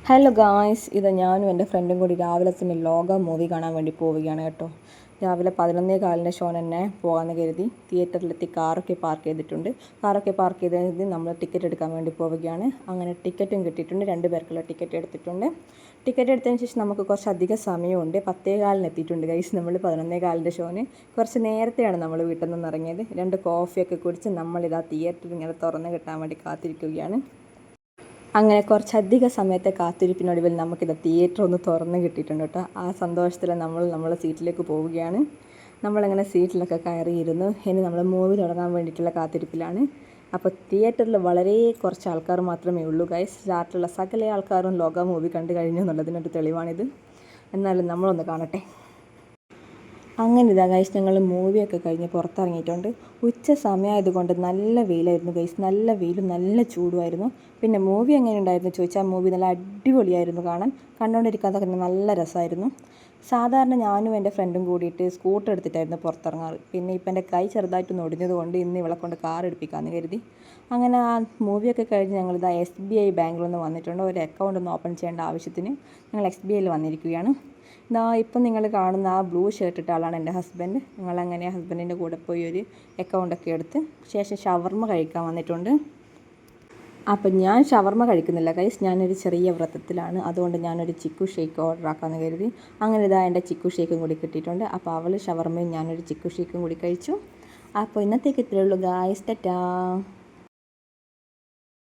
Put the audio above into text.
Hello guys, ഇത് ഞാനും എൻ്റെ ഫ്രണ്ടും കൂടി രാവിലെ തന്നെ ലോക മൂവി കാണാൻ വേണ്ടി പോവുകയാണ് കേട്ടോ. രാവിലെ 11:15 ഷോ തന്നെ പോകാമെന്ന് കരുതി തിയേറ്ററിലെത്തി കാറൊക്കെ പാർക്ക് ചെയ്തിട്ടുണ്ട്. കാറൊക്കെ പാർക്ക് ചെയ്ത് നമ്മൾ ടിക്കറ്റ് എടുക്കാൻ വേണ്ടി പോവുകയാണ്. അങ്ങനെ ടിക്കറ്റും കിട്ടിയിട്ടുണ്ട്. 2 പേർക്കുള്ള ടിക്കറ്റ് എടുത്തിട്ടുണ്ട്. ടിക്കറ്റ് എടുത്തതിന് ശേഷം നമുക്ക് കുറച്ചധികം സമയമുണ്ട്. 10:15 എത്തിയിട്ടുണ്ട് ഗൈസ്. നമ്മൾ 11:15 ഷോന് കുറച്ച് നേരത്തെയാണ് നമ്മൾ വീട്ടിൽ നിന്ന് ഇറങ്ങിയത്. 2 കോഫിയൊക്കെ കുടിച്ച് നമ്മളിതാ തിയേറ്റർ ഇങ്ങനെ തുറന്ന് കിട്ടാൻ വേണ്ടി കാത്തിരിക്കുകയാണ്. അങ്ങനെ കുറച്ചധികം സമയത്തെ കാത്തിരിപ്പിനൊടുവിൽ നമുക്കിത് തിയേറ്റർ ഒന്ന് തുറന്ന് കിട്ടിയിട്ടുണ്ട് കേട്ടോ. ആ സന്തോഷത്തിൽ നമ്മളെ സീറ്റിലേക്ക് പോവുകയാണ്. നമ്മളങ്ങനെ സീറ്റിലൊക്കെ കയറിയിരുന്നു. ഇനി നമ്മൾ മൂവി തുടങ്ങാൻ വേണ്ടിയിട്ടുള്ള കാത്തിരിപ്പിലാണ്. അപ്പോൾ തിയേറ്ററിൽ വളരെ കുറച്ച് ആൾക്കാർ മാത്രമേ ഉള്ളൂ ഗൈസ്. രാത്രിയുള്ള സകല ആൾക്കാരും ലോക മൂവി കണ്ടു കഴിഞ്ഞു എന്നുള്ളതിനൊരു തെളിവാണിത്. എന്നാലും നമ്മളൊന്ന് കാണട്ടെ. അങ്ങനെ ഇതാ ഗൈസ്, ഞങ്ങൾ മൂവിയൊക്കെ കഴിഞ്ഞ് പുറത്തിറങ്ങിയിട്ടുണ്ട്. ഉച്ച സമയമായതുകൊണ്ട് നല്ല വെയിലായിരുന്നു ഗൈസ്. നല്ല വെയിലും നല്ല ചൂടുമായിരുന്നു. പിന്നെ മൂവി എങ്ങനെ ഉണ്ടായിരുന്നു ചോദിച്ചാൽ മൂവി നല്ല അടിപൊളിയായിരുന്നു കാണാൻ. കണ്ടുകൊണ്ടിരിക്കാതൊക്കെ നല്ല രസമായിരുന്നു. സാധാരണ ഞാനും എൻ്റെ ഫ്രണ്ടും കൂടിയിട്ട് സ്കൂട്ടർ എടുത്തിട്ടായിരുന്നു പുറത്തിറങ്ങാറ്. പിന്നെ ഇപ്പം എൻ്റെ കൈ ചെറുതായിട്ടൊന്ന് ഒടിഞ്ഞതുകൊണ്ട് ഇന്ന് ഇവളെ കൊണ്ട് കാർ എടുപ്പിക്കാമെന്ന് കരുതി. അങ്ങനെ ആ മൂവിയൊക്കെ കഴിഞ്ഞ് ഞങ്ങളിതാ SBI ബാങ്കിൽ നിന്ന് വന്നിട്ടുണ്ട്. ഒരു അക്കൗണ്ട് ഒന്ന് ഓപ്പൺ ചെയ്യേണ്ട ആവശ്യത്തിന് ഞങ്ങൾ SBIയിൽ വന്നിരിക്കുകയാണ്. ഇപ്പം നിങ്ങൾ കാണുന്ന ആ ബ്ലൂ ഷർട്ട് ഇട്ട ആളാണ് എൻ്റെ ഹസ്ബൻഡ്. ഞങ്ങളങ്ങനെ ഹസ്ബൻഡിൻ്റെ കൂടെ പോയി ഒരു അക്കൗണ്ടൊക്കെ എടുത്ത് ശേഷം ഷവർമ്മ കഴിക്കാൻ വന്നിട്ടുണ്ട്. അപ്പം ഞാൻ ഷവർമ്മ കഴിക്കുന്നില്ല ഗൈസ്, ഞാനൊരു ചെറിയ വ്രതത്തിലാണ്. അതുകൊണ്ട് ഞാനൊരു ചിക്കു ഷേക്ക് ഓർഡർ ആക്കാമെന്ന് കരുതി. അങ്ങനെ ഇതാ എൻ്റെ ചിക്കു ഷേക്കും കൂടി കിട്ടിയിട്ടുണ്ട്. അപ്പോൾ അവൾ ഷവർമ്മയും ഞാനൊരു ചിക്കു ഷേക്കും കൂടി കഴിച്ചു. അപ്പോൾ ഇന്നത്തേക്ക് ഇത്രയേ ഉള്ളൂ ഗൈസ്. ടാറ്റാ.